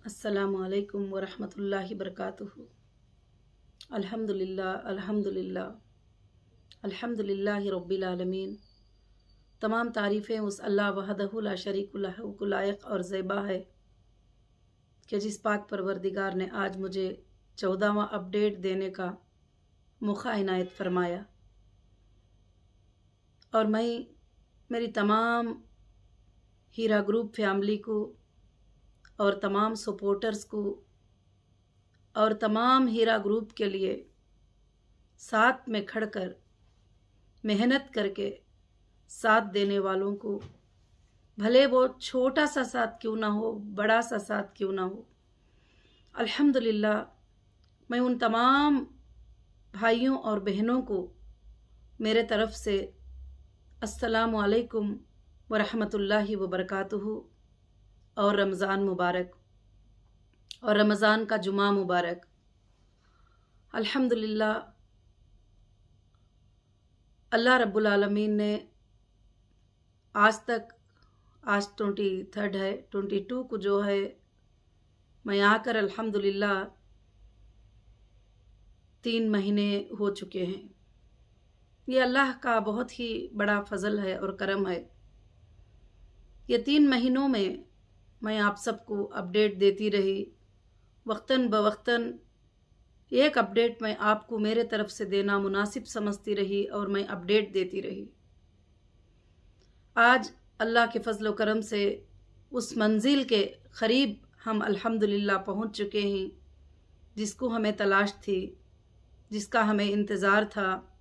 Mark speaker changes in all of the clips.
Speaker 1: अस्सलामु अलैकुम वरहमतुल्लाहि बरकातुहू। अल्हम्दुलिल्लाह अल्हम्दुलिल्लाह अल्हम्दुलिल्लाहि रब्बिल आलमीन। तमाम तारीफ़ें उस अल्लाह वहदहु ला शरीक लहू को लायक और ज़ेबा है कि जिस पाक परवरदिगार ने आज मुझे 14वां अपडेट देने का मौका इनायत फरमाया। और मैं मेरी तमाम हीरा ग्रुप फैमिली को और तमाम सपोर्टर्स को और तमाम हीरा ग्रुप के लिए साथ में खड़कर मेहनत करके साथ देने वालों को, भले वो छोटा सा साथ क्यों ना हो, बड़ा सा साथ क्यों ना हो, अल्हम्दुलिल्लाह मैं उन तमाम भाइयों और बहनों को मेरे तरफ से अस्सलामु अलैकुम वरहमतुल्लाहि वबरकातुहू और रमज़ान मुबारक और रमज़ान का जुमा मुबारक। अल्हम्दुलिल्लाह अल्लाह रब्बुल आलमीन ने आज 23 है, 22 को जो है मैं आकर अल्हम्दुलिल्लाह 3 महीने हो चुके हैं। ये अल्लाह का बहुत ही बड़ा फजल है और करम है। ये 3 महीनों में मैं आप सबको अपडेट देती रही, वक्तन बवक्तन एक अपडेट मैं आपको मेरे तरफ से देना मुनासिब समझती रही और मैं अपडेट देती रही। आज अल्लाह के फजल व करम से उस मंजिल के क़रीब हम अल्हम्दुलिल्लाह पहुंच चुके हैं जिसको हमें तलाश थी, जिसका हमें इंतज़ार था,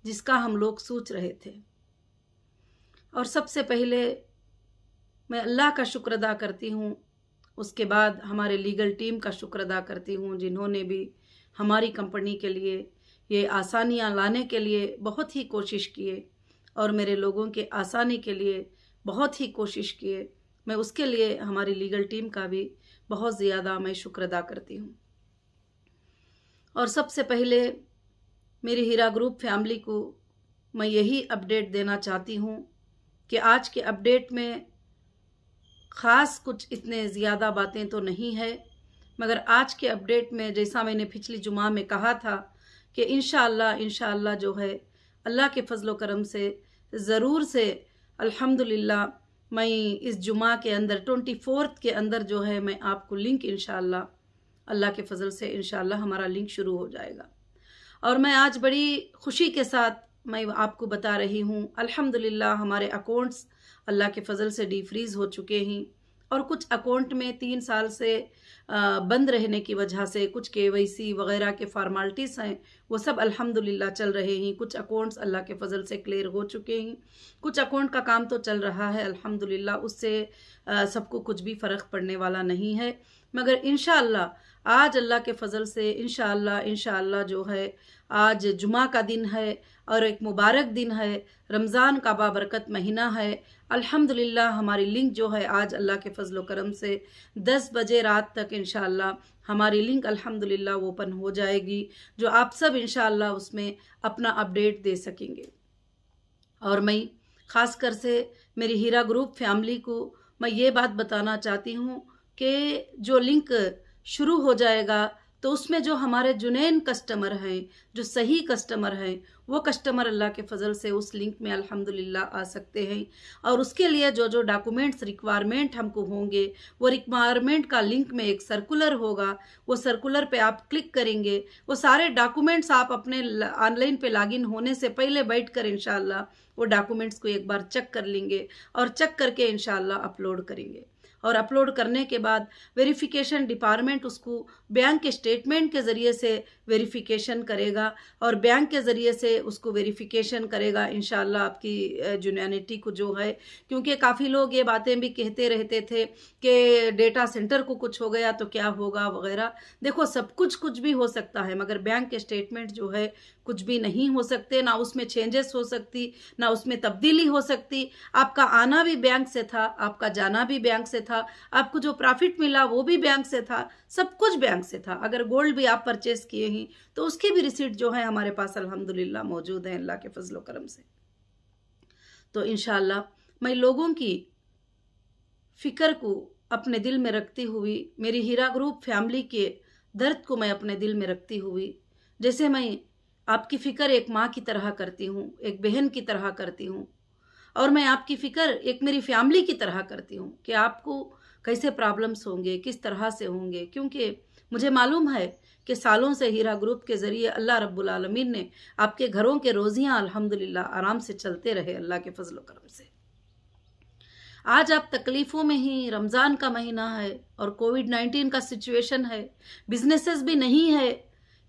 Speaker 1: जिसका हम लोग सोच रहे थे। और सबसे पहले मैं अल्लाह का शुक्र अदा करती हूँ, उसके बाद हमारे लीगल टीम का शुक्र अदा करती हूँ जिन्होंने भी हमारी कंपनी के लिए ये आसानियाँ लाने के लिए बहुत ही कोशिश किए और मेरे लोगों के आसानी के लिए बहुत ही कोशिश किए। मैं उसके लिए हमारी लीगल टीम का भी बहुत ज़्यादा मैं शुक्र अदा करती हूँ। और सबसे पहले मेरी हीरा ग्रुप फैमिली को मैं यही अपडेट देना चाहती हूँ कि आज के अपडेट में ख़ास कुछ इतने ज़्यादा बातें तो नहीं है, मगर आज के अपडेट में जैसा मैंने पिछली जुमा में कहा था कि इंशाअल्लाह जो है अल्लाह के फजल व करम से ज़रूर से अल्हम्दुलिल्लाह मैं इस जुमा के अंदर 24 के अंदर जो है मैं आपको लिंक इंशाअल्लाह अल्लाह के फजल से इंशाअल्लाह हमारा लिंक शुरू हो जाएगा। और मैं आज बड़ी खुशी के साथ मैं आपको बता रही हूँ अल्हम्दुलिल्लाह हमारे अकाउंट्स अल्लाह के फजल से डीफ्रीज़ हो चुके हैं और कुछ अकाउंट में 3 साल से बंद रहने की वजह से कुछ केवाईसी वगैरह के फॉर्मेलिटीज़ हैं वो सब अल्हम्दुलिल्लाह चल रहे हैं। कुछ अकाउंट्स अल्लाह के फजल से क्लियर हो चुके हैं, कुछ अकाउंट का काम तो चल रहा है अल्हम्दुलिल्लाह, उससे सबको कुछ भी फ़र्क पड़ने वाला नहीं है। मगर इंशाअल्लाह आज अल्लाह के फजल से इंशाअल्लाह जो है आज जुमा का दिन है और एक मुबारक दिन है, रमज़ान का बाबरकत महीना है। अल्हम्दुलिल्लाह हमारी लिंक जो है आज अल्लाह के फजल व करम से 10 बजे रात तक इंशाअल्लाह हमारी लिंक अल्हम्दुलिल्लाह ओपन हो जाएगी, जो आप सब इंशाअल्लाह उसमें अपना अपडेट दे सकेंगे। और मैं ख़ासकर से मेरी हीरा ग्रुप फैमिली को मैं ये बात बताना चाहती हूँ कि जो लिंक शुरू हो जाएगा तो उसमें जो हमारे जुनैन कस्टमर हैं, जो सही कस्टमर हैं, वो कस्टमर अल्लाह के फजल से उस लिंक में अल्हम्दुलिल्लाह आ सकते हैं। और उसके लिए जो जो डॉक्यूमेंट्स रिक्वायरमेंट हमको होंगे वो रिक्वायरमेंट का लिंक में एक सर्कुलर होगा, वो सर्कुलर पे आप क्लिक करेंगे, वो सारे डॉक्यूमेंट्स आप अपने ऑनलाइन पे लॉगिन होने से पहले बैठ कर इंशाअल्लाह वो डॉक्यूमेंट्स को एक बार चेक कर लेंगे और चेक करके इंशाअल्लाह अपलोड करेंगे। और अपलोड करने के बाद वेरिफिकेशन डिपार्टमेंट उसको बैंक के स्टेटमेंट के ज़रिए से वेरिफिकेशन करेगा और बैंक के ज़रिए से उसको वेरिफिकेशन करेगा इंशाअल्लाह आपकी जुनैनिटी को जो है। क्योंकि काफ़ी लोग ये बातें भी कहते रहते थे कि डेटा सेंटर को कुछ हो गया तो क्या होगा वगैरह। देखो सब कुछ भी हो सकता है, मगर बैंक के स्टेटमेंट जो है कुछ भी नहीं हो सकते, ना उसमें चेंजेस हो सकती, ना उसमें तब्दीली हो सकती। आपका आना भी बैंक से था, आपका जाना भी बैंक से था, आपको जो प्रॉफिट मिला वो भी बैंक से था, सब कुछ बैंक से था। अगर गोल्ड भी आप परचेज किए हैं तो उसकी भी रिसीट जो है हमारे पास अल्हम्दुलिल्लाह मौजूद है अल्लाह के फजल व करम से। तो इंशाअल्लाह मैं लोगों की फ़िक्र को अपने दिल में रखती हुई, मेरी हीरा ग्रुप फैमिली के दर्द को मैं अपने दिल में रखती हुई, जैसे मैं आपकी फ़िक्र एक माँ की तरह करती हूँ, एक बहन की तरह करती हूँ, और मैं आपकी फ़िक्र एक मेरी फैमिली की तरह करती हूँ कि आपको कैसे प्रॉब्लम्स होंगे, किस तरह से होंगे, क्योंकि मुझे मालूम है कि सालों से हीरा ग्रुप के ज़रिए अल्लाह रब्बुल आलमीन ने आपके घरों के रोज़ियाँ अल्हम्दुलिल्लाह आराम से चलते रहे अल्लाह के फजल करम से। आज आप तकलीफ़ों में ही, रमज़ान का महीना है और कोविड-19 का सिचुएशन है, बिजनेसेस भी नहीं है,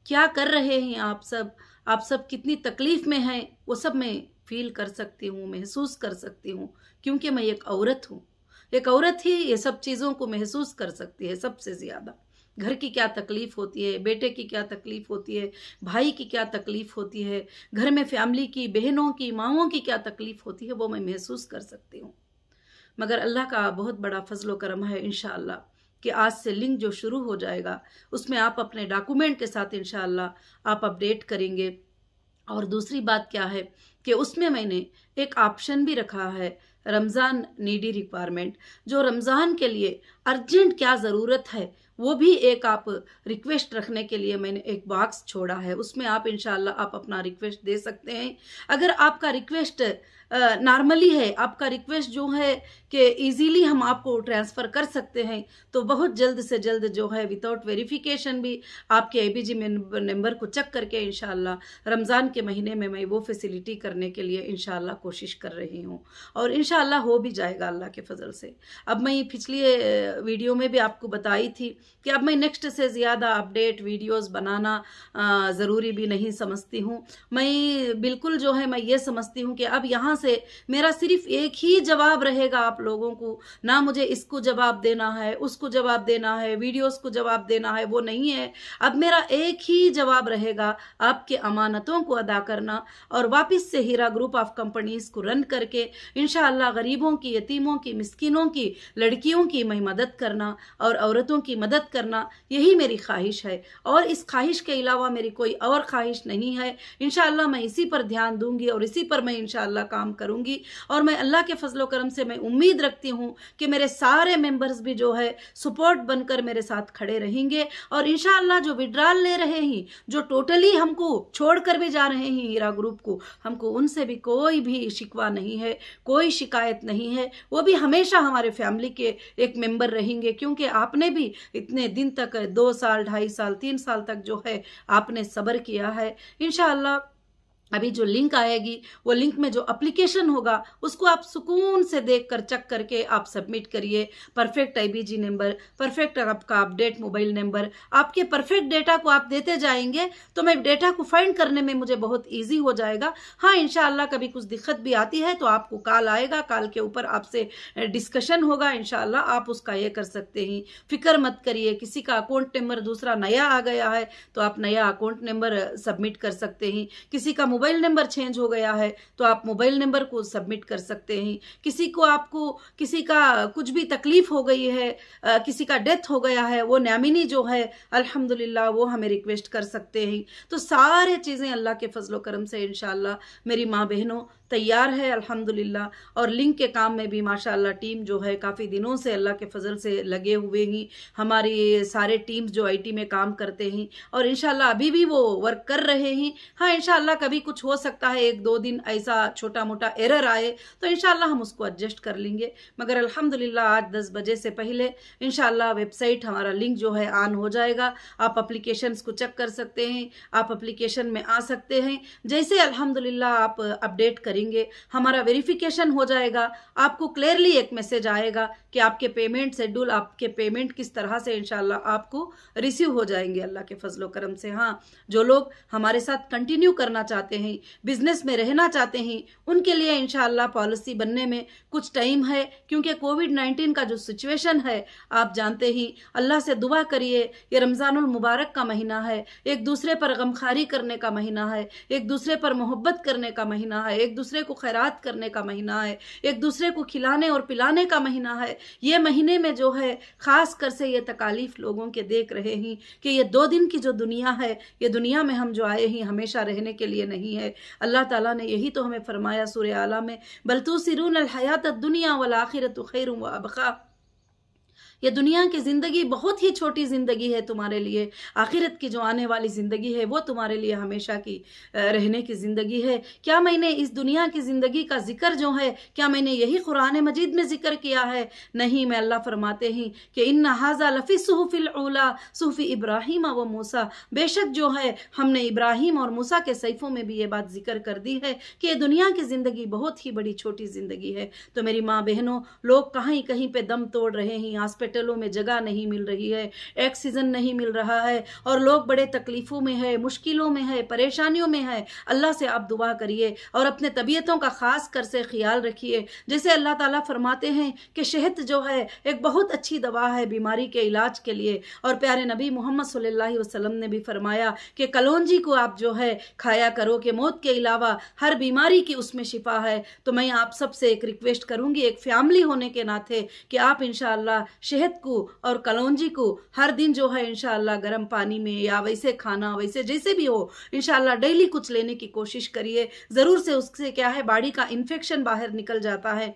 Speaker 1: क्या कर रहे हैं आप सब कितनी तकलीफ़ में हैं, वो सब मैं फील कर सकती हूँ, महसूस कर सकती हूँ, क्योंकि मैं एक औरत हूँ। एक औरत ही ये सब चीज़ों को महसूस कर सकती है सबसे ज़्यादा। घर की क्या तकलीफ़ होती है, बेटे की क्या तकलीफ़ होती है, भाई की क्या तकलीफ़ होती है, घर में फैमिली की, बहनों की, माँओं की क्या तकलीफ़ होती है, वो मैं महसूस कर सकती हूँ। मगर अल्लाह का बहुत बड़ा फजल करम है इंशाअल्लाह कि आज से लिंक जो शुरू हो जाएगा उसमें आप अपने डॉक्यूमेंट के साथ इंशाअल्लाह आप अपडेट करेंगे। और दूसरी बात क्या है कि उसमें मैंने एक ऑप्शन भी रखा है, रमज़ान नीडी रिक्वायरमेंट, जो रमज़ान के लिए अर्जेंट क्या ज़रूरत है वो भी एक आप रिक्वेस्ट रखने के लिए मैंने एक बॉक्स छोड़ा है, उसमें आप इंशाअल्लाह आप अपना रिक्वेस्ट दे सकते हैं। अगर आपका रिक्वेस्ट नॉर्मली है, आपका रिक्वेस्ट जो है कि इजीली हम आपको ट्रांसफ़र कर सकते हैं, तो बहुत जल्द से जल्द जो है विदाउट वेरिफिकेशन भी आपके एबीजी नंबर को चेक करके इंशाअल्लाह रमज़ान के महीने में मैं वो फैसिलिटी करने के लिए इंशाअल्लाह कोशिश कर रही हूँ और इंशाअल्लाह हो भी जाएगा अल्लाह के फजल से। अब मैं पिछली वीडियो में भी आपको बताई थी कि अब मैं नेक्स्ट से ज़्यादा अपडेट वीडियोस बनाना ज़रूरी भी नहीं समझती हूँ। मैं बिल्कुल जो है मैं ये समझती हूँ कि अब यहाँ से मेरा सिर्फ एक ही जवाब रहेगा आप लोगों को, ना मुझे इसको जवाब देना है, उसको जवाब देना है, वीडियोस को जवाब देना है, वो नहीं है। अब मेरा एक ही जवाब रहेगा, आपके अमानतों को अदा करना और वापस से हीरा ग्रुप ऑफ कंपनीज़ को रन करके इंशाअल्लाह गरीबों की, यतीमों की, मिस्किनों की, लड़कियों की मैं मदद करना और औरतों की मदद करना, यही मेरी ख्वाहिश है और इस ख्वाहिश के अलावा मेरी कोई और ख्वाहिश नहीं है। इंशाअल्लाह मैं इसी पर ध्यान दूंगी और इसी पर मैं इंशाअल्लाह काम करूंगी और मैं अल्लाह के फजलो करम से मैं उम्मीद रखती हूँ कि मेरे सारे मेंबर्स भी जो है सपोर्ट बनकर मेरे साथ खड़े रहेंगे और इंशाअल्लाह जो विड्रॉल ले रहे हैं, जो टोटली हमको छोड़कर भी जा रहे हैं हीरा ग्रुप को, हमको उनसे भी कोई भी शिकवा नहीं है, कोई शिकायत नहीं है, वो भी हमेशा हमारे फैमिली के एक मेंबर रहेंगे, क्योंकि आपने भी इतने दिन तक 2 साल, 2.5 साल, 3 साल तक जो है आपने सब्र किया है। इंशाअल्लाह अभी जो लिंक आएगी वो लिंक में जो एप्लीकेशन होगा उसको आप सुकून से देखकर चेक करके आप सबमिट करिए। परफेक्ट आईबीजी नंबर, परफेक्ट आपका अपडेट मोबाइल नंबर, आपके परफेक्ट डेटा को आप देते जाएंगे तो मैं डेटा को फाइंड करने में मुझे बहुत इजी हो जाएगा। हाँ, इंशाअल्लाह कभी कुछ दिक्कत भी आती है तो आपको कॉल आएगा, कॉल के ऊपर आपसे डिस्कशन होगा, इंशाअल्लाह आप उसका ये कर सकते हैं। फिक्र मत करिए, किसी का अकाउंट नंबर दूसरा नया आ गया है तो आप नया अकाउंट नंबर सबमिट कर सकते हैं, किसी का मोबाइल नंबर चेंज हो गया है तो आप मोबाइल नंबर को सबमिट कर सकते हैं, किसी को आपको किसी का कुछ भी तकलीफ हो गई है, किसी का डेथ हो गया है, वो नॉमिनी जो है अल्हम्दुलिल्लाह वो हमें रिक्वेस्ट कर सकते हैं। तो सारे चीज़ें अल्लाह के फजलो करम से इंशाअल्लाह मेरी माँ बहनों तैयार है अल्हम्दुलिल्लाह। और लिंक के काम में भी माशाअल्लाह टीम जो है काफ़ी दिनों से अल्लाह के फजल से लगे हुए ही, हमारी सारे टीम्स जो आईटी में काम करते हैं और इंशाअल्लाह अभी भी वो वर्क कर रहे हैं। हाँ, इंशाअल्लाह कभी कुछ हो सकता है, 1-2 दिन ऐसा छोटा मोटा एरर आए तो इंशाअल्लाह हम उसको एडजस्ट कर लेंगे, मगर अल्हम्दुलिल्लाह आज 10 बजे से पहले इंशाअल्लाह वेबसाइट हमारा लिंक जो है ऑन हो जाएगा। आप एप्लीकेशंस को चेक कर सकते हैं, आप एप्लीकेशन में आ सकते हैं। जैसे अल्हम्दुलिल्लाह आप अपडेट करेंगे हमारा वेरिफिकेशन हो जाएगा, आपको क्लियरली एक मैसेज आएगा कि आपके पेमेंट शेड्यूल, आपके पेमेंट किस तरह से इंशाअल्लाह आपको रिसीव हो जाएंगे अल्लाह के फजलो करम से। हाँ, जो लोग हमारे साथ कंटिन्यू करना चाहते हैं, बिजनेस में रहना चाहते हैं, उनके लिए इंशाअल्लाह पॉलिसी बनने में कुछ टाइम है, क्योंकि कोविड-19 का जो सिचुएशन है आप जानते ही। अल्लाह से दुआ करिए, ये रमज़ानुल मुबारक का महीना है, एक दूसरे पर गमखारी करने का महीना है, एक दूसरे पर मोहब्बत करने का महीना है, एक दूसरे को खैरात करने का महीना है, एक दूसरे को खिलाने और पिलाने का महीना है। ये महीने में जो है खास कर से ये तकालीफ लोगों के देख रहे हैं कि ये 2 दिन की जो दुनिया है, ये दुनिया में हम जो आए हैं हमेशा रहने के लिए नहीं है। अल्लाह ताला ने यही तो हमें फरमाया सूरह आला में, बल तुसिरून अल हयात दुनिया वल आखिरतु खैरुन व अबका, ये दुनिया की ज़िंदगी बहुत ही छोटी ज़िंदगी है तुम्हारे लिए, आखिरत की जो आने वाली ज़िंदगी है वो तुम्हारे लिए हमेशा की रहने की ज़िंदगी है। क्या मैंने इस दुनिया की ज़िंदगी का जिक्र जो है, क्या मैंने यही कुरान मजीद में जिक्र किया है? नहीं, मैं अल्लाह फरमाते हैं कि इन्ना हाज़ा लफ़ी सुहुफ़िल ऊला सुहुफ़ी इब्राहीम व मूसा, बेशक जो है हमने इब्राहीम और मूसा के सहीफ़ों में भी ये बात जिक्र कर दी है कि ये दुनिया की ज़िंदगी बहुत ही बड़ी छोटी ज़िंदगी है। तो मेरी माँ बहनों, लोग कहीं कहीं पे दम तोड़ रहे हैं, हॉस्पिटलों में जगह नहीं मिल रही है, ऑक्सीजन नहीं मिल रहा है और लोग बड़े तकलीफ़ों में है, मुश्किलों में है, परेशानियों में है। अल्लाह से आप दुआ करिए और अपने तबीयतों का ख़ास कर से ख्याल रखिए। जैसे अल्लाह ताला फरमाते हैं कि शहद जो है एक बहुत अच्छी दवा है बीमारी के इलाज के लिए, और प्यारे नबी मोहम्मद सल्लल्लाहु अलैहि वसल्लम ने भी फरमाया कि कलौंजी को आप जो है खाया करो कि मौत के अलावा हर बीमारी की उसमें शिफा है। तो मैं आप सबसे एक रिक्वेस्ट करूंगी, एक फैमिली होने के नाते, कि आप इंशाअल्लाह शहद को और कलौंजी को हर दिन जो है इंशाअल्लाह गर्म पानी में या वैसे खाना, वैसे जैसे भी हो, इंशाअल्लाह डेली कुछ लेने की कोशिश करिए। ज़रूर से उससे क्या है, बॉडी का इन्फेक्शन बाहर निकल जाता है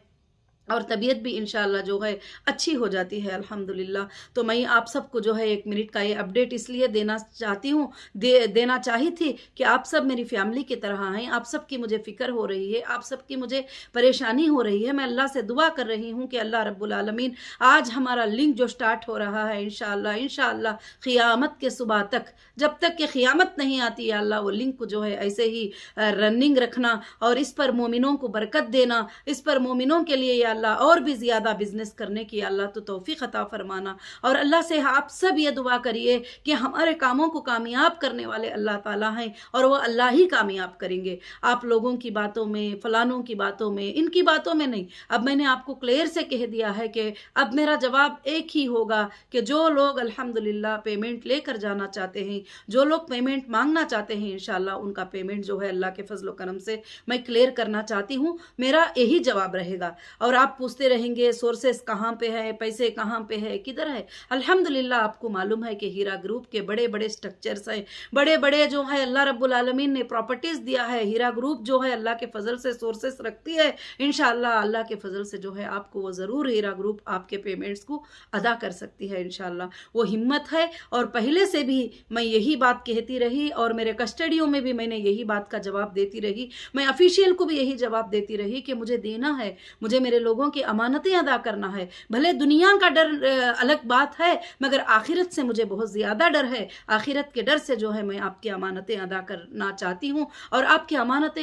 Speaker 1: और तबीयत भी इंशाअल्लाह जो है अच्छी हो जाती है अल्हम्दुलिल्लाह। तो मैं आप सबको जो है 1 मिनट का ये अपडेट इसलिए देना चाहती हूँ, देना चाही थी कि आप सब मेरी फैमिली की तरह हैं, आप सब की मुझे फ़िक्र हो रही है, आप सब की मुझे परेशानी हो रही है। मैं अल्लाह से दुआ कर रही हूँ कि अल्लाह रब्बुल आलमीन आज हमारा लिंक जो स्टार्ट हो रहा है इंशाअल्लाह क़ियामत के सुबह तक, जब तक कि क़ियामत नहीं आती या अल्लाह, वो लिंक को जो है ऐसे ही रनिंग रखना और इस पर मोमिनों को बरकत देना, इस पर मोमिनों के लिए अल्लाह और भी ज़्यादा बिजनेस करने की अल्लाह तो तौफीक अता फरमाना। और अल्लाह से आप सब ये दुआ करिए कि हमारे कामों को कामयाब करने वाले अल्लाह ताला हैं और वो अल्लाह ही कामयाब करेंगे। आप लोगों की बातों में, फलानों की बातों में, इनकी बातों में नहीं। अब मैंने आपको क्लियर से कह दिया है कि अब मेरा जवाब एक ही होगा कि जो लोग अल्हम्दुलिल्लाह पेमेंट लेकर जाना चाहते हैं, जो लोग पेमेंट मांगना चाहते हैं, इंशाअल्लाह उनका पेमेंट जो है अल्लाह के फजल व करम से मैं क्लियर करना चाहती हूँ। मेरा यही जवाब रहेगा। और आप पूछते रहेंगे सोर्सेस कहाँ पे है, पैसे कहाँ पे है, किधर है? अल्हम्दुलिल्लाह आपको मालूम है कि हीरा ग्रुप के बड़े बड़े स्ट्रक्चर्स हैं, बड़े बड़े जो है अल्लाह रब्बुल आलमीन ने प्रॉपर्टीज दिया है। हीरा ग्रुप जो है अल्लाह के फजल से सोर्सेस रखती है। इंशाअल्लाह अल्लाह के फजल से जो है आपको वो ज़रूर हीरा ग्रुप आपके पेमेंट्स को अदा कर सकती है इंशाअल्लाह। वो हिम्मत है और पहले से भी मैं यही बात कहती रही और मेरे कस्टडियों में भी मैंने यही बात का जवाब देती रही। मैं ऑफिशियल को भी यही जवाब देती रही कि मुझे देना है, मुझे मेरे लोगों की अमानतें अदा करना है। भले दुनिया का डर अलग बात है, मगर आखिरत से मुझे बहुत ज़्यादा डर है। आखिरत के डर से जो है मैं आपकी अमानतें अदा करना चाहती हूँ और आपकी अमानतें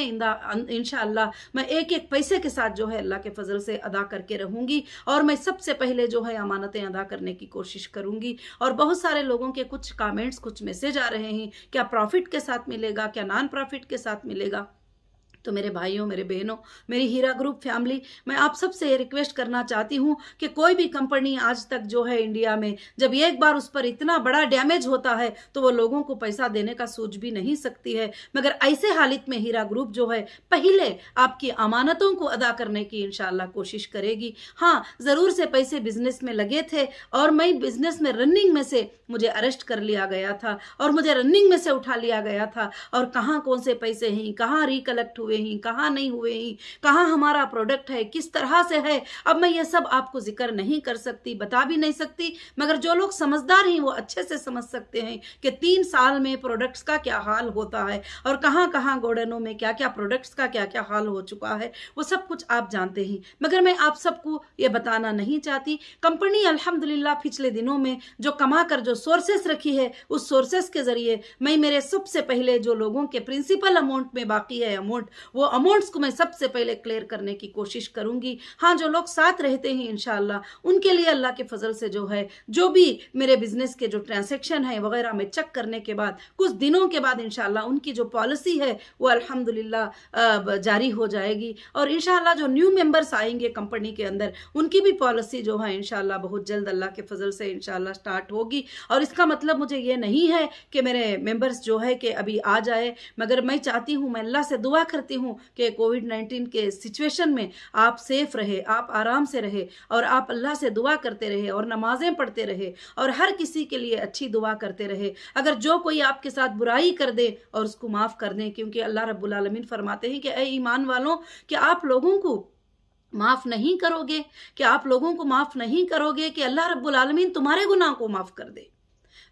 Speaker 1: इंशाअल्लाह मैं एक एक पैसे के साथ जो है अल्लाह के फजल से अदा करके रहूँगी। और मैं सबसे पहले जो है अमानतें अदा करने की कोशिश करूँगी। और बहुत सारे लोगों के कुछ कमेंट्स, कुछ मैसेज आ रहे हैं, क्या प्रॉफिट के साथ मिलेगा, क्या नॉन प्रॉफिट के साथ मिलेगा? तो मेरे भाइयों, मेरे बहनों, मेरी हीरा ग्रुप फैमिली, मैं आप सबसे रिक्वेस्ट करना चाहती हूँ कि कोई भी कंपनी आज तक जो है इंडिया में, जब एक बार उस पर इतना बड़ा डैमेज होता है तो वो लोगों को पैसा देने का सोच भी नहीं सकती है। मगर ऐसे हालत में हीरा ग्रुप जो है पहले आपकी अमानतों को अदा करने की इंशाअल्लाह कोशिश करेगी। हाँ, ज़रूर से पैसे बिजनेस में लगे थे और मैं बिजनेस में रनिंग में से मुझे अरेस्ट कर लिया गया था और मुझे रनिंग में से उठा लिया गया था। और कहाँ कौन से पैसे हैं, कहाँ रिकलेक्ट हुए हैं, कहाँ नहीं हुए हैं, कहाँ हमारा प्रोडक्ट है, किस तरह से है, अब मैं ये सब आपको जिक्र नहीं कर सकती, बता भी नहीं सकती। मगर जो लोग समझदार हैं वो अच्छे से समझ सकते हैं कि 3 साल में प्रोडक्ट्स का क्या हाल होता है और कहाँ कहाँ गोडाउनों में क्या क्या प्रोडक्ट्स का क्या क्या हाल हो चुका है, वो सब कुछ आप जानते हैं। मगर मैं आप सबको ये बताना नहीं चाहती। कंपनी अल्हम्दुलिल्लाह पिछले दिनों में जो कमा कर जो सोर्सेस रखी है, उस सोर्सेस के जरिए मैं मेरे सबसे पहले जो लोगों के प्रिंसिपल अमाउंट में बाकी है अमाउंट, वो अमाउंट्स को मैं सबसे पहले क्लियर करने की कोशिश करूंगी। हाँ, जो लोग साथ रहते हैं इंशाअल्लाह उनके लिए अल्लाह के फजल से जो है जो भी मेरे बिजनेस के जो ट्रांजैक्शन है वगैरह में चेक करने के बाद कुछ दिनों के बाद इंशाअल्लाह उनकी जो पॉलिसी है वो अल्हम्दुलिल्लाह जारी हो जाएगी। और इंशाअल्लाह जो न्यू मेंबर्स आएंगे कंपनी के अंदर उनकी भी पॉलिसी जो है इंशाअल्लाह बहुत जल्द अल्लाह के फजल से इंशाअल्लाह स्टार्ट होगी। और इसका मतलब मुझे ये नहीं है कि मेरे मेंबर्स जो है कि अभी आ जाए, मगर मैं चाहती हूँ, मैं अल्लाह से दुआ करती हूँ कि कोविड-19 के सिचुएशन में आप सेफ रहे, आप आराम से रहे और आप अल्लाह से दुआ करते रहे और नमाजें पढ़ते रहे और हर किसी के लिए अच्छी दुआ करते रहे। अगर जो कोई आपके साथ बुराई कर दे और उसको माफ़ कर दें, क्योंकि अल्लाह रब्बुल आलमीन फरमाते हैं कि ऐ ईमान वालों कि आप लोगों को माफ़ नहीं करोगे, कि आप लोगों को माफ़ नहीं करोगे कि अल्लाह रब्बुल आलमीन तुम्हारे गुनाह को माफ़ कर दे।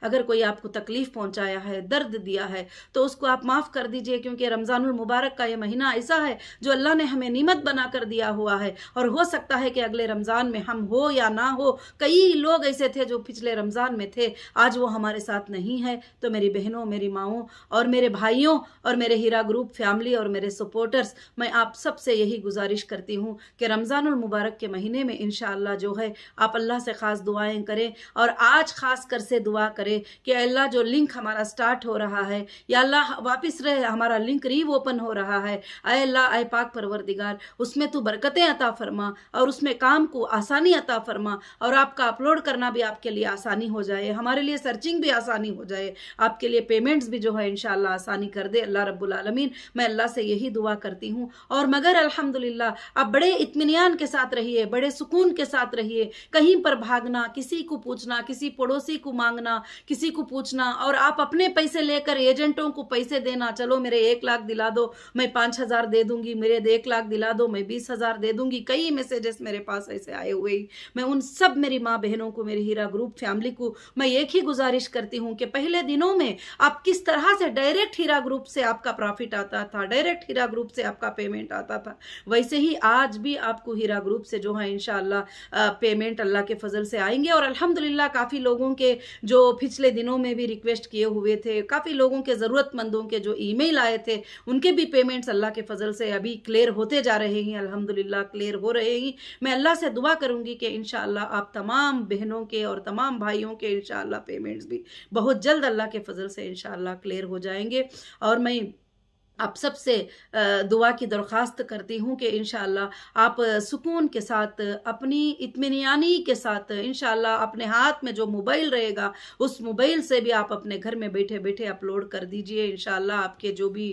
Speaker 1: अगर कोई आपको तकलीफ़ पहुंचाया है, दर्द दिया है, तो उसको आप माफ़ कर दीजिए, क्योंकि रमज़ानुल मुबारक का ये महीना ऐसा है जो अल्लाह ने हमें नीमत बना कर दिया हुआ है। और हो सकता है कि अगले रमज़ान में हम हो या ना हो, कई लोग ऐसे थे जो पिछले रमज़ान में थे, आज वो हमारे साथ नहीं है। तो मेरी बहनों, मेरी माँओं और मेरे भाइयों और मेरे हीरा ग्रुप फैमिली और मेरे सपोर्टर्स, मैं आप सबसे यही गुजारिश करती हूँ कि रमज़ानुल मुबारक के महीने में इंशाअल्लाह जो है आप अल्लाह से ख़ास दुआएं करें। और आज ख़ास कर से दुआ करें कि अल्लाह जो लिंक हमारा स्टार्ट हो रहा है, या अल्लाह वापस रहे हमारा लिंक रीओपन हो रहा है, आए अल्लाह, आए पाक परवरदिगार, उसमें तू बरकतें अता फरमा और उसमें काम को आसानी अता फरमा, और आपका अपलोड करना भी आपके लिए आसानी हो जाए, हमारे लिए सर्चिंग भी आसानी हो जाए, आपके लिए पेमेंट्स भी जो है इंशाअल्लाह आसानी कर दे अल्लाह रब्बुल आलमीन। मैं अल्लाह से यही दुआ करती हूँ। और मगर अल्हम्दुलिल्लाह आप बड़े इत्मीनान के साथ रहिए, बड़े सुकून के साथ रहिए। कहीं पर भागना, किसी को पूछना, किसी पड़ोसी को मांगना, किसी को पूछना, और आप अपने पैसे लेकर एजेंटों को पैसे देना, चलो मेरे 1 लाख दिला दो, मैं 5,000 दे दूंगी, मेरे 1 लाख दिला दो, मैं 20,000 दे दूंगी। कई मैसेजेस मेरे पास ऐसे आए हुए ही। मैं उन सब मेरी माँ बहनों को, मेरी हीरा ग्रुप फैमिली को मैं एक ही गुजारिश करती हूँ कि पहले दिनों में आप किस तरह से डायरेक्ट हीरा ग्रुप से आपका प्रॉफिट आता था, डायरेक्ट हीरा ग्रुप से आपका पेमेंट आता था, वैसे ही आज भी आपको हीरा ग्रुप से जो है इंशाअल्लाह पेमेंट अल्लाह के फजल से आएंगे। और अल्हम्दुलिल्लाह काफ़ी लोगों के जो पिछले दिनों में भी रिक्वेस्ट किए हुए थे, काफ़ी लोगों के ज़रूरतमंदों के जो ईमेल आए थे, उनके भी पेमेंट्स अल्लाह के फजल से अभी क्लियर होते जा रहे हैं, अल्हम्दुलिल्लाह क्लियर हो रहे हैं। मैं अल्लाह से दुआ करूंगी कि इंशाअल्लाह आप तमाम बहनों के और तमाम भाइयों के इंशाअल्लाह पेमेंट्स भी बहुत जल्द अल्लाह के फजल से इंशाअल्लाह क्लियर हो जाएंगे। और मैं आप सबसे दुआ की दरख्वास्त करती हूँ कि इंशाअल्लाह आप सुकून के साथ, अपनी इत्मीनानी के साथ इंशाअल्लाह अपने हाथ में जो मोबाइल रहेगा, उस मोबाइल से भी आप अपने घर में बैठे बैठे अपलोड कर दीजिए इंशाअल्लाह आपके जो भी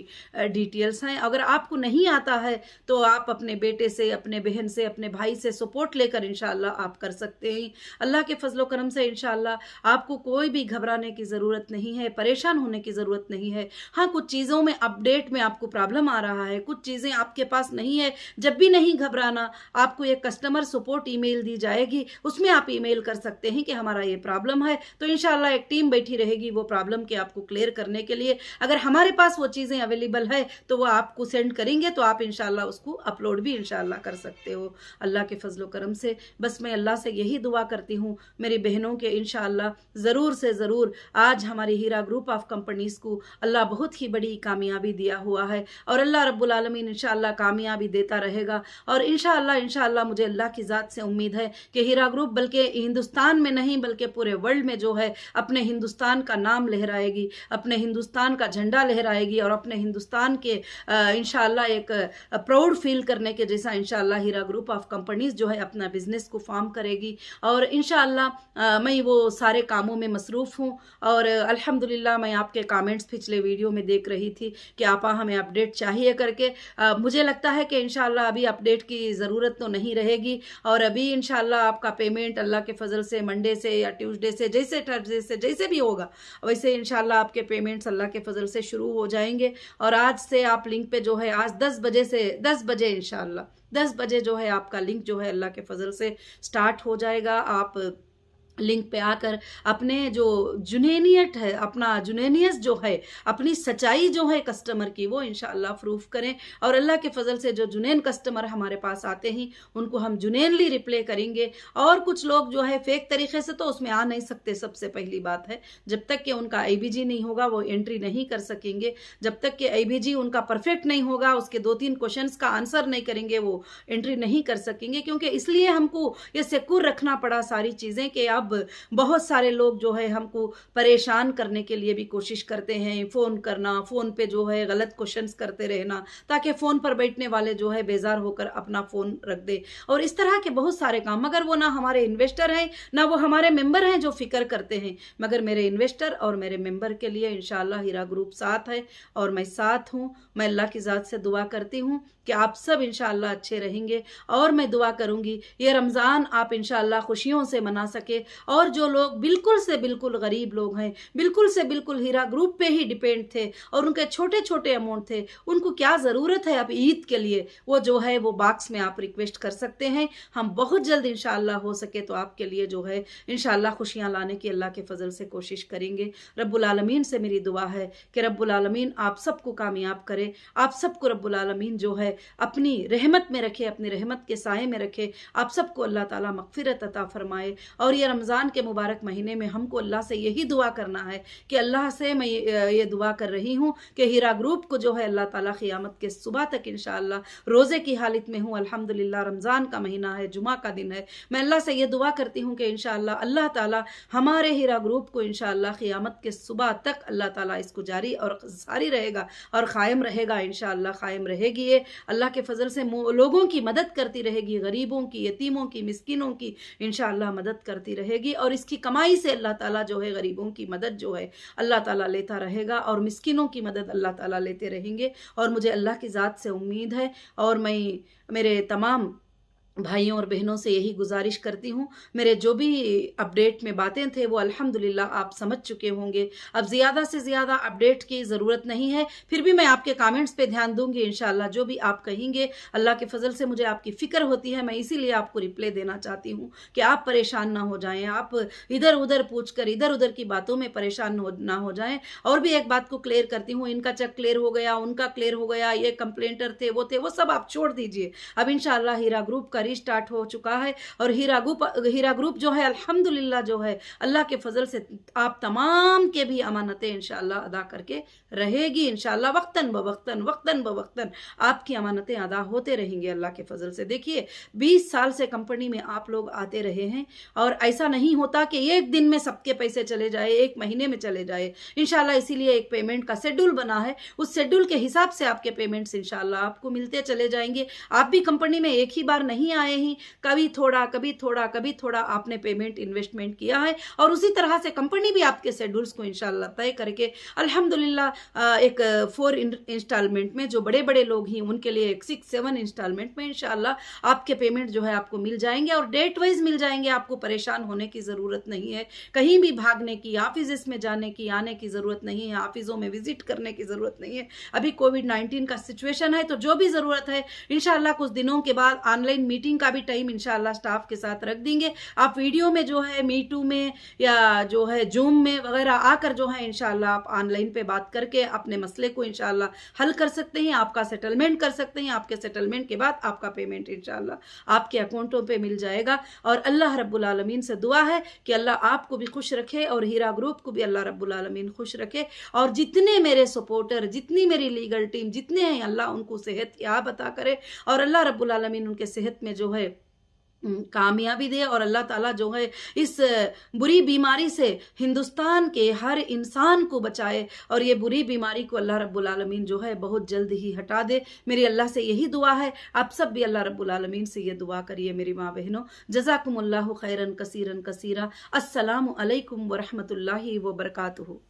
Speaker 1: डिटेल्स हैं। अगर आपको नहीं आता है तो आप अपने बेटे से, अपने बहन से, अपने भाई से सपोर्ट लेकर इंशाअल्लाह आप कर सकते हैं। अल्लाह के फजलो करम से इंशाअल्लाह आपको कोई भी घबराने की ज़रूरत नहीं है, परेशान होने की ज़रूरत नहीं है। हाँ, कुछ चीज़ों में अपडेट में आपको प्रॉब्लम आ रहा है, कुछ चीज़ें आपके पास नहीं है, जब भी नहीं घबराना। आपको एक कस्टमर सपोर्ट ईमेल दी जाएगी, उसमें आप ईमेल कर सकते हैं कि हमारा ये प्रॉब्लम है, तो इंशाल्लाह एक टीम बैठी रहेगी वो प्रॉब्लम के आपको क्लियर करने के लिए। अगर हमारे पास वो चीज़ें अवेलेबल है तो वो आपको सेंड करेंगे, तो आप इंशाल्लाह उसको अपलोड भी इंशाल्लाह कर सकते हो अल्लाह के फजलो करम से। बस मैं अल्लाह से यही दुआ करती हूँ मेरी बहनों के इंशाल्लाह ज़रूर से ज़रूर आज हमारी हीरा ग्रुप ऑफ कंपनीज़ को अल्लाह बहुत ही बड़ी कामयाबी दिया हुआ है, और अल्लाह रब्बुल आलमीन इंशाअल्लाह कामयाबी देता रहेगा। और इंशाअल्लाह मुझे अल्लाह की ज़ात से उम्मीद है कि हीरा ग्रुप बल्कि हिंदुस्तान में नहीं बल्कि पूरे वर्ल्ड में जो है अपने हिंदुस्तान का नाम लहराएगी, अपने हिंदुस्तान का झंडा लहराएगी, और अपने हिंदुस्तान के इंशाअल्लाह एक प्राउड फील करने के जैसा इंशाअल्लाह हीरा ग्रुप ऑफ कंपनीज जो है अपना बिजनेस को फॉर्म करेगी। और इंशाअल्लाह मैं वो सारे कामों में मसरूफ़ हूँ। और अल्हम्दुलिल्लाह मैं आपके कमेंट्स पिछले वीडियो में देख रही थी कि आपा हमें अपडेट चाहिए करके। मुझे लगता है कि इंशाअल्लाह अभी अपडेट की ज़रूरत तो नहीं रहेगी, और अभी इंशाअल्लाह आपका पेमेंट अल्लाह के फजल से मंडे से या ट्यूसडे से, जैसे थर्सडे से, जैसे भी होगा वैसे इंशाअल्लाह आपके पेमेंट्स अल्लाह के फजल से शुरू हो जाएंगे। और आज से आप लिंक पे जो है आज 10 बजे इंशाअल्लाह 10 बजे जो है आपका लिंक जो है अल्लाह के फजल से स्टार्ट हो जाएगा। आप लिंक पे आकर अपने जो जुनैनियत है, अपना जुनैनियत जो है, अपनी सच्चाई जो है कस्टमर की, वो इंशाअल्लाह प्रूफ करें। और अल्लाह के फजल से जो जुनैन कस्टमर हमारे पास आते हैं उनको हम जुनैनली रिप्ले करेंगे। और कुछ लोग जो है फेक तरीके से तो उसमें आ नहीं सकते। सबसे पहली बात है, जब तक कि उनका IBG नहीं होगा वो एंट्री नहीं कर सकेंगे। जब तक कि IBG उनका परफेक्ट नहीं होगा, उसके 2-3 क्वेश्चंस का आंसर नहीं करेंगे, वो एंट्री नहीं कर सकेंगे। क्योंकि इसलिए हमको ये सिक्योर रखना पड़ा सारी चीज़ें कि अब बहुत सारे लोग जो है हमको परेशान करने के लिए भी कोशिश करते हैं, फ़ोन करना, फ़ोन पे जो है गलत क्वेश्चंस करते रहना, ताकि फ़ोन पर बैठने वाले जो है बेजार होकर अपना फ़ोन रख दे। और इस तरह के बहुत सारे काम, मगर वो ना हमारे इन्वेस्टर हैं ना वो हमारे मेंबर हैं जो फिक्र करते हैं, मगर मेरे इन्वेस्टर और मेरे मेंबर के लिए इंशाअल्लाह हीरा ग्रुप साथ है और मैं साथ हूँ। मैं अल्लाह की ज़ात से दुआ करती हूँ कि आप सब इंशाअल्लाह अच्छे रहेंगे। और मैं दुआ करूँगी ये रमज़ान आप इंशाअल्लाह खुशियों से मना सके, और जो लोग बिल्कुल से बिल्कुल गरीब लोग हैं, बिल्कुल से बिल्कुल हीरा ग्रुप पे ही डिपेंड थे और उनके छोटे छोटे अमाउंट थे, उनको क्या ज़रूरत है अब ईद के लिए, वो जो है वो बॉक्स में आप रिक्वेस्ट कर सकते हैं। हम बहुत जल्द इंशाअल्लाह हो सके तो आपके लिए जो है इंशाअल्लाह खुशियाँ लाने की अल्लाह के फजल से कोशिश करेंगे। रब्बुल आलमीन से मेरी दुआ है कि रब्बुल आलमीन आप सबको कामयाब करे, आप सबको रब्बुल आलमीन जो है अपनी रहमत में रखे, अपनी रहमत के साए में रखे, आप सबको अल्लाह ताला मगफिरत अता फरमाए। और ये रमज़ान के मुबारक महीने में हमको अल्लाह से यही दुआ करना है कि अल्लाह से मैं ये दुआ कर रही हूँ कि हीरा ग्रुप को जो है अल्लाह ताला क़ियामत के सुबह तक इंशाअल्लाह रोज़े की हालत में हूँ। अल्हम्दुलिल्लाह रमज़ान का महीना है, जुमा का दिन है, मैं अल्लाह से ये दुआ करती हूँ कि इंशाअल्लाह अल्लाह ताला हमारे हीरा ग्रुप को इंशाअल्लाह क़ियामत के सुबह तक अल्लाह ताला इसको जारी और सारी रहेगा और क़ायम रहेगा, इंशाअल्लाह क़ायम रहेगी। ये अल्लाह के फजल से लोगों की मदद करती रहेगी, गरीबों की, यतीमों की, मिस्किनों की इंशाअल्लाह मदद करती रहेगी और इसकी कमाई से अल्लाह ताला जो है गरीबों की मदद जो है अल्लाह ताला लेता रहेगा और मिस्किनों की मदद अल्लाह ताला लेते रहेंगे। और मुझे अल्लाह की ज़ात से उम्मीद है और मैं मेरे तमाम भाइयों और बहनों से यही गुजारिश करती हूँ, मेरे जो भी अपडेट में बातें थे वो अल्हम्दुलिल्लाह आप समझ चुके होंगे। अब ज़्यादा से ज़्यादा अपडेट की ज़रूरत नहीं है, फिर भी मैं आपके कमेंट्स पे ध्यान दूंगी इंशाअल्लाह। जो भी आप कहेंगे अल्लाह के फजल से मुझे आपकी फ़िक्र होती है, मैं इसीलिए आपको रिप्लाई देना चाहती हूँ कि आप परेशान ना हो जाएँ, आप इधर उधर पूछ कर इधर उधर की बातों में परेशान ना हो जाएँ। और भी एक बात को क्लियर करती हूँ, इनका चेक क्लियर हो गया, उनका क्लियर हो गया, ये कंप्लेंटर थे, वो सब आप छोड़ दीजिए। अब इंशाअल्लाह हीरा ग्रुप का स्टार्ट हो चुका है और हीरा ग्रुप जो है अल्हम्दुलिल्लाह जो है अल्लाह के फजल से आप तमाम के भी अमानतें इंशाअल्लाह अदा करके रहेगी इंशाअल्लाह। वक्तन बवक्तन आपकी अमानतें अदा होते रहेंगे अल्लाह के फजल से। देखिए 20 साल से कंपनी में आप लोग आते रहे हैं और ऐसा नहीं होता कि एक दिन में सबके पैसे चले जाए, एक महीने में चले जाए इंशाअल्लाह। इसीलिए एक पेमेंट का शेड्यूल बना है, उस शेड्यूल के हिसाब से आपके पेमेंट्स इंशाअल्लाह आपको मिलते चले जाएंगे। आप भी कंपनी में एक ही बार नहीं आए ही, कभी थोड़ा आपने पेमेंट इन्वेस्टमेंट किया है और उसी तरह से कंपनी भी आपके शेड्यूल्स को इंशाअल्लाह तय करके अल्हम्दुलिल्लाह एक 4 इंस्टॉलमेंट में जो बड़े बड़े लोग हैं उनके लिए एक 6-7 इंस्टॉलमेंट में इंशाअल्लाह आपके पेमेंट जो है आपको मिल जाएंगे और डेट वाइज मिल जाएंगे। आपको परेशान होने की ज़रूरत नहीं है, कहीं भी भागने की, ऑफिस में जाने की, आने की ज़रूरत नहीं है, ऑफिसों में विजिट करने की ज़रूरत नहीं है। अभी कोविड-19 का सिचुएशन है तो जो भी ज़रूरत है इंशाअल्लाह कुछ दिनों के बाद ऑनलाइन मीटिंग का भी टाइम इंशाअल्लाह स्टाफ के साथ रख देंगे। आप वीडियो में जो है मीटू में या जो है जूम में वगैरह आकर जो है इंशाअल्लाह आप ऑनलाइन पे बात करके अपने मसले को इंशाअल्लाह हल कर सकते हैं, आपका सेटलमेंट कर सकते हैं। आपके सेटलमेंट के बाद आपका पेमेंट इंशाअल्लाह आपके अकाउंटों पे मिल जाएगा। और अल्लाह रब्बुल आलमीन से दुआ है कि अल्लाह आपको भी खुश रखे और हीरा ग्रुप को भी अल्लाह रब्बुल आलमीन खुश रखे। और जितने मेरे सपोर्टर, जितनी मेरी लीगल टीम जितने हैं, अल्लाह उनको सेहत याब अता करे और अल्लाह रब्बुल आलमीन उनके सेहत में जो है कामयाबी दे और अल्लाह ताला जो है इस बुरी बीमारी से हिंदुस्तान के हर इंसान को बचाए और ये बुरी बीमारी को अल्लाह रब्बुल आलमीन जो है बहुत जल्द ही हटा दे। मेरी अल्लाह से यही दुआ है, आप सब भी अल्लाह रब्बुल आलमीन से ये दुआ करिए मेरी माँ बहनों। जज़ाकुमुल्लाहु खैरन कसीरन कसीरा। अस्सलामु अलैकुम व रहमतुल्लाहि व बरकातुहू।